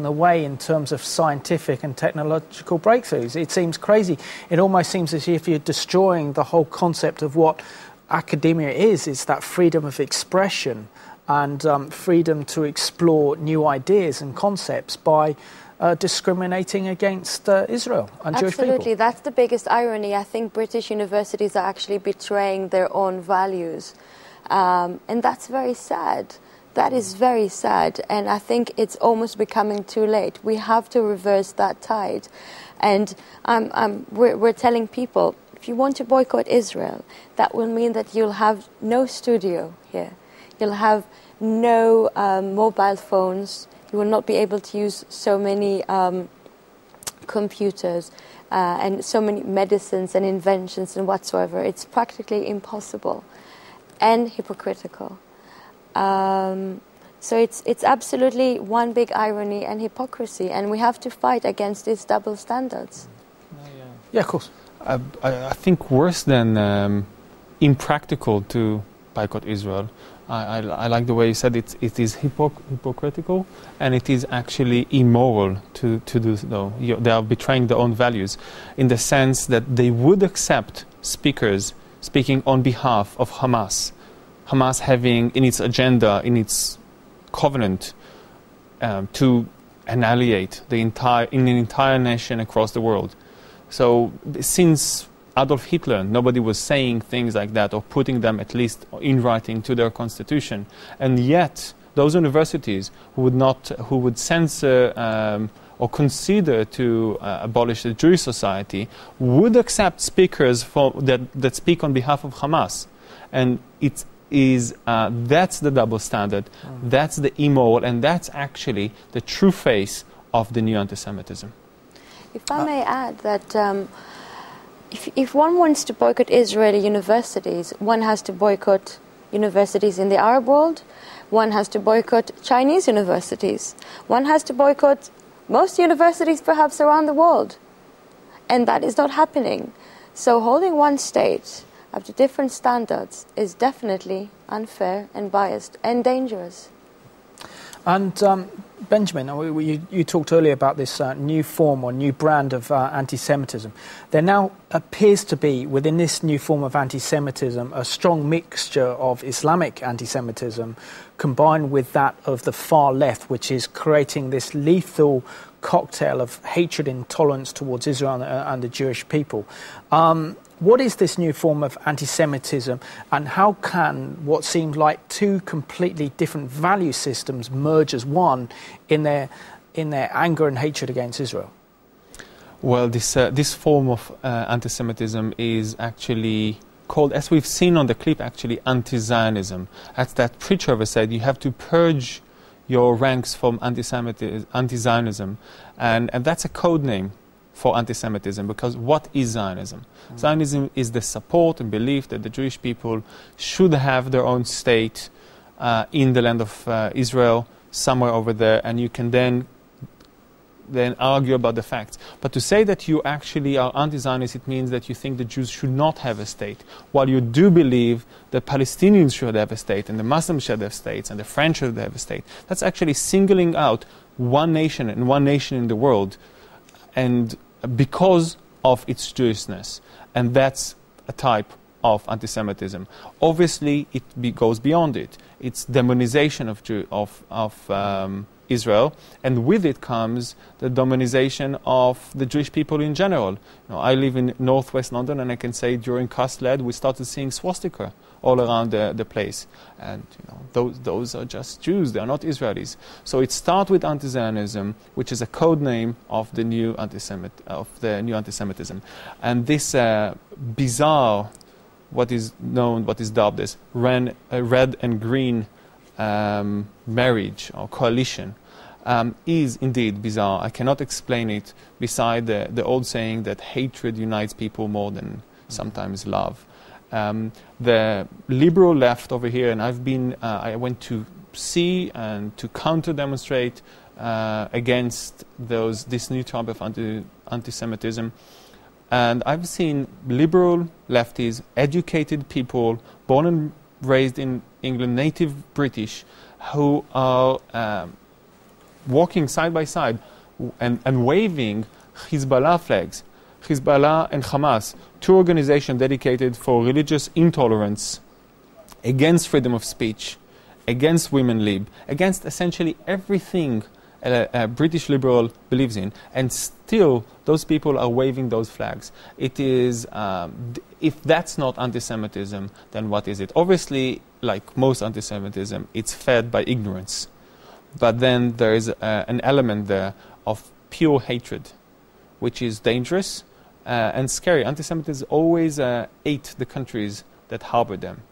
the way in terms of scientific and technological breakthroughs. It seems crazy. It almost seems as if you're destroying the whole concept of what academia is. It's that freedom of expression and freedom to explore new ideas and concepts by discriminating against Israel and Jewish people. Absolutely, that's the biggest irony. I think British universities are actually betraying their own values. And that's very sad. That is very sad, and I think it's almost becoming too late. We have to reverse that tide. And we're telling people, if you want to boycott Israel, that will mean that you'll have no studio here. You'll have no mobile phones. You will not be able to use so many computers and so many medicines and inventions and whatsoever. It's practically impossible and hypocritical. So it's absolutely one big irony and hypocrisy, and we have to fight against these double standards. Yeah, of course. I think worse than impractical to boycott Israel. I like the way you said it is hypocritical, and it is actually immoral to do so. They are betraying their own values in the sense that they would accept speakers speaking on behalf of Hamas. Hamas having in its agenda, in its covenant, to annihilate the entire nation across the world. So since Adolf Hitler, nobody was saying things like that or putting them at least in writing to their constitution. And yet, those universities who would censor or consider to abolish the Jewish society would accept speakers that speak on behalf of Hamas. And that's the double standard, that's the immoral, and that's actually the true face of the new anti-Semitism. If I may add that if one wants to boycott Israeli universities, one has to boycott universities in the Arab world, one has to boycott Chinese universities, one has to boycott most universities perhaps around the world. And that is not happening. So holding one state up to different standards is definitely unfair and biased and dangerous. And Benjamin, you talked earlier about this new form or new brand of anti-Semitism. There now appears to be, within this new form of anti-Semitism, a strong mixture of Islamic anti-Semitism combined with that of the far left, which is creating this lethal cocktail of hatred and intolerance towards Israel and the Jewish people. What is this new form of anti-Semitism, and how can what seems like two completely different value systems merge as one in their anger and hatred against Israel? Well, this form of anti-Semitism is actually called, as we've seen on the clip, actually anti-Zionism. As that preacher ever said, you have to purge your ranks from anti-Zionism, and that's a code name for anti-Semitism, because what is Zionism? Zionism is the support and belief that the Jewish people should have their own state in the land of Israel, somewhere over there, and you can then argue about the facts. But to say that you actually are anti-Zionist, it means that you think the Jews should not have a state, while you do believe that Palestinians should have a state, and the Muslims should have states, and the French should have a state. That's actually singling out one nation and one nation in the world, and because of its Jewishness. And that's a type of anti-Semitism. Obviously, it goes beyond it. It's demonization of Israel, and with it comes the demonization of the Jewish people in general. You know, I live in northwest London, and I can say during Kastled we started seeing swastika all around the place, and those are just Jews, they are not Israelis. So it starts with anti-Zionism, which is a code name of the new anti-Semitism, and this bizarre, what is dubbed as red and green marriage or coalition is indeed bizarre. I cannot explain it beside the old saying that hatred unites people more than sometimes love. The liberal left over here, and I went to see and to counter-demonstrate against this new type of anti-Semitism. And I've seen liberal lefties, educated people, born and raised in England, native British, who are walking side by side and waving Hezbollah flags. Hezbollah and Hamas, two organizations dedicated for religious intolerance, against freedom of speech, against women lib, against essentially everything a British liberal believes in, and still those people are waving those flags. It is, if that's not anti-Semitism, then what is it? Obviously, like most anti-Semitism, it's fed by ignorance. But then there is an element there of pure hatred, which is dangerous and scary. Anti-Semitism always ate the countries that harbor them.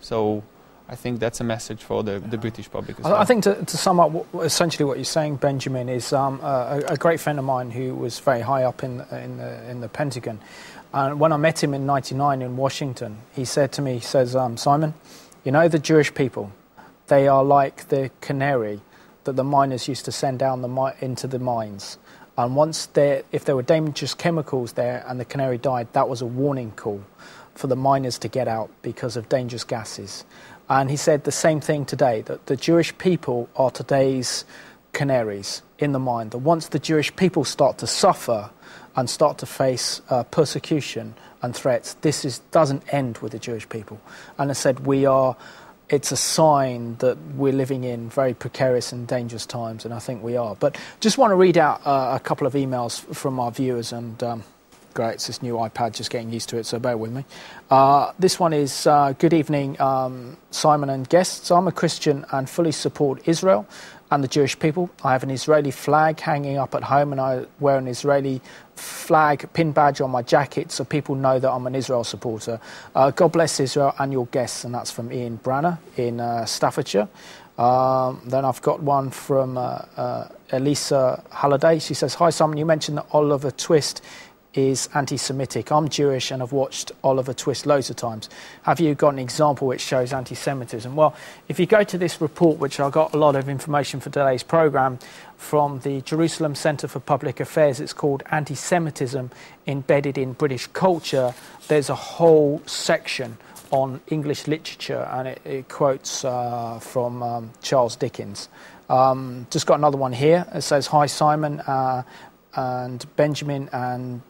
So I think that's a message for the British public as well. I think to sum up essentially what you're saying, Benjamin, is a great friend of mine who was very high up in the Pentagon. And when I met him in '99 in Washington, he said to me, he says, Simon, the Jewish people, they are like the canary that the miners used to send down into the mines. And if there were dangerous chemicals there and the canary died, that was a warning call for the miners to get out because of dangerous gases. And he said the same thing today, that the Jewish people are today's canaries in the mine, that once the Jewish people start to suffer and start to face persecution and threats, doesn't end with the Jewish people. And I said, it's a sign that we're living in very precarious and dangerous times, and I think we are. But just want to read out a couple of emails from our viewers, and great, it's this new iPad, just getting used to it, so bear with me. This one is, good evening, Simon and guests. I'm a Christian and fully support Israel and the Jewish people. I have an Israeli flag hanging up at home, and I wear an Israeli flag pin badge on my jacket so people know that I'm an Israel supporter. God bless Israel and your guests, and that's from Ian Branner in Staffordshire. Then I've got one from Elisa Halliday. She says, hi Simon, you mentioned that Oliver Twist is anti-Semitic. I'm Jewish and I've watched Oliver Twist loads of times. Have you got an example which shows anti-Semitism? Well, if you go to this report, which I got a lot of information for today's programme from the Jerusalem Centre for Public Affairs, it's called Anti-Semitism Embedded in British Culture. There's a whole section on English literature, and it quotes from Charles Dickens. Just got another one here. It says, hi Simon and Benjamin and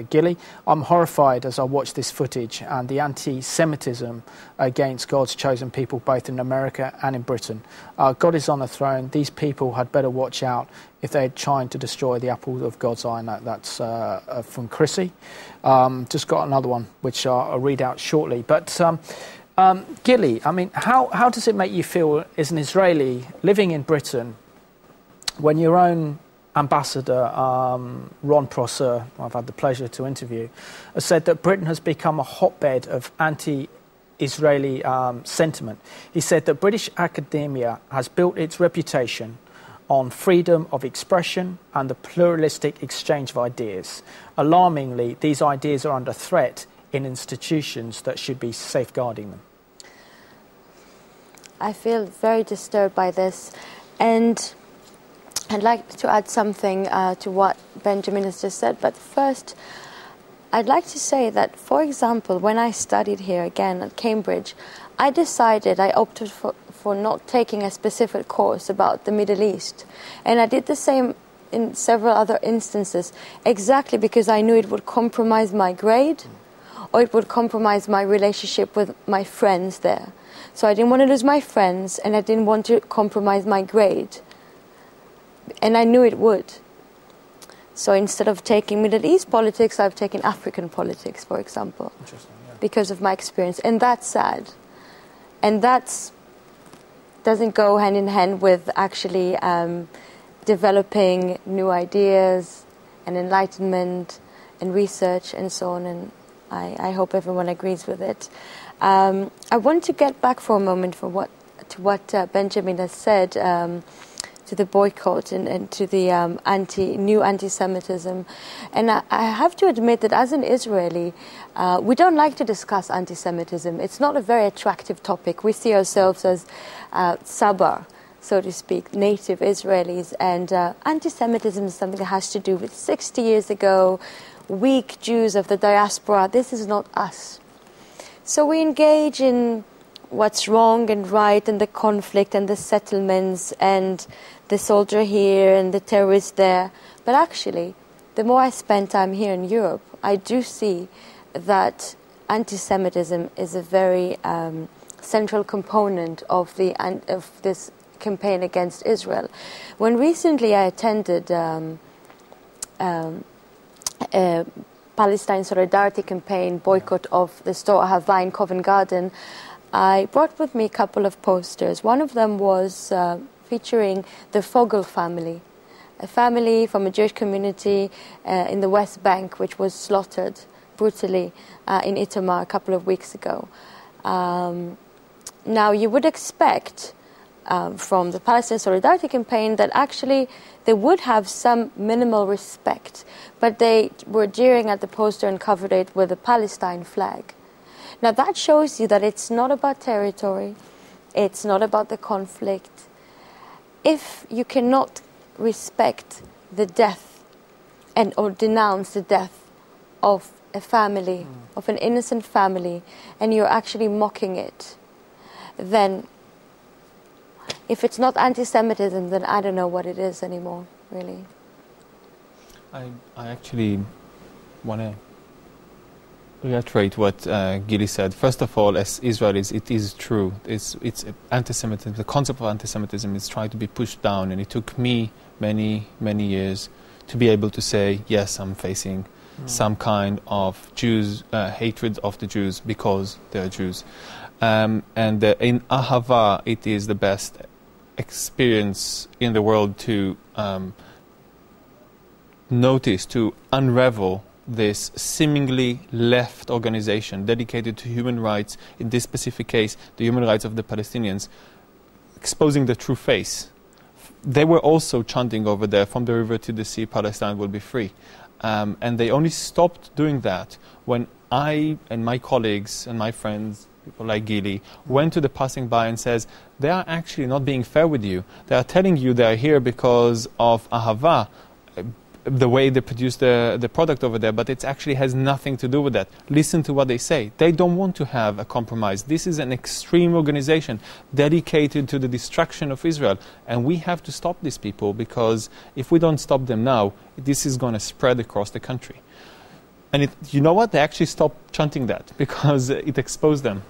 Gilly. I'm horrified as I watch this footage and the anti-Semitism against God's chosen people both in America and in Britain. God is on the throne. These people had better watch out if they're trying to destroy the apple of God's eye. And that's from Chrissy. Just got another one which I'll read out shortly. But Gilly, I mean, how does it make you feel as an Israeli living in Britain when your own Ambassador Ron Prosser, I've had the pleasure to interview, has said that Britain has become a hotbed of anti-Israeli sentiment. He said that British academia has built its reputation on freedom of expression and the pluralistic exchange of ideas. Alarmingly, these ideas are under threat in institutions that should be safeguarding them. I feel very disturbed by this, and I'd like to add something to what Benjamin has just said, but first I'd like to say that, for example, when I studied here again at Cambridge, I opted for not taking a specific course about the Middle East, and I did the same in several other instances, exactly because I knew it would compromise my grade or it would compromise my relationship with my friends there. So I didn't want to lose my friends, and I didn't want to compromise my grade. And I knew it would. So instead of taking Middle East politics, I've taken African politics, for example. Interesting, yeah. Because of my experience. And that's sad. And that doesn't go hand in hand with actually developing new ideas and enlightenment and research and so on. And I hope everyone agrees with it. I want to get back for a moment to what Benjamin has said, to the boycott and to the new anti-Semitism. And I have to admit that as an Israeli, we don't like to discuss anti-Semitism. It's not a very attractive topic. We see ourselves as Sabar, so to speak, native Israelis. And anti-Semitism is something that has to do with 60 years ago, weak Jews of the diaspora. This is not us. So we engage in what's wrong and right and the conflict and the settlements and the soldier here and the terrorist there. But actually, the more I spend time here in Europe, I do see that anti-Semitism is a very central component of this campaign against Israel. When recently I attended a Palestine Solidarity campaign boycott of the store Ahava in Covent Garden, I brought with me a couple of posters. One of them was featuring the Fogel family, a family from a Jewish community in the West Bank which was slaughtered brutally in Itamar a couple of weeks ago. Now, you would expect from the Palestine Solidarity campaign that actually they would have some minimal respect, but they were jeering at the poster and covered it with a Palestine flag. Now, that shows you that it's not about territory, it's not about the conflict. If you cannot respect the death or denounce the death of a family, of an innocent family, and you're actually mocking it, then if it's not anti-Semitism, then I don't know what it is anymore, really. I actually want to reiterate what Gili said. First of all, as Israelis, it is true. It's anti-Semitism. The concept of anti-Semitism is trying to be pushed down, and it took me many years to be able to say, yes, I'm facing some kind of Jews hatred of the Jews because they are Jews. And in Ahava, it is the best experience in the world to notice, to unravel this seemingly left organization dedicated to human rights, in this specific case, the human rights of the Palestinians, exposing the true face. They were also chanting over there, from the river to the sea, Palestine will be free. And they only stopped doing that when I and my colleagues and my friends, people like Gili, went to the passing by and says, they are actually not being fair with you. They are telling you they are here because of Ahava, the way they produce the product over there, but it actually has nothing to do with that. Listen to what they say. They don't want to have a compromise. This is an extreme organization dedicated to the destruction of Israel. And we have to stop these people, because if we don't stop them now, this is going to spread across the country. And you know what? They actually stopped chanting that because it exposed them.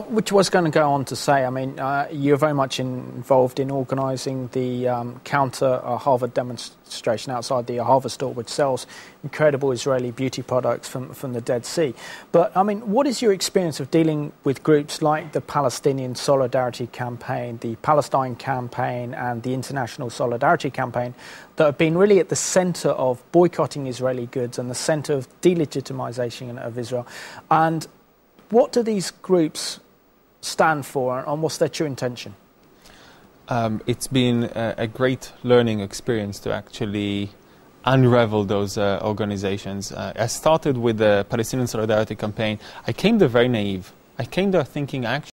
Which was going to go on to say, I mean, you're very much involved in organising the counter-Ahava demonstration outside the Ahava store, which sells incredible Israeli beauty products from the Dead Sea. But, I mean, what is your experience of dealing with groups like the Palestinian Solidarity Campaign, the Palestine Campaign and the International Solidarity Campaign that have been really at the centre of boycotting Israeli goods and the centre of delegitimization of Israel? And what do these groups stand for, and what's their true intention? It's been a great learning experience to actually unravel those organizations. I started with the Palestinian Solidarity Campaign. I came there very naive. I came there thinking, actually,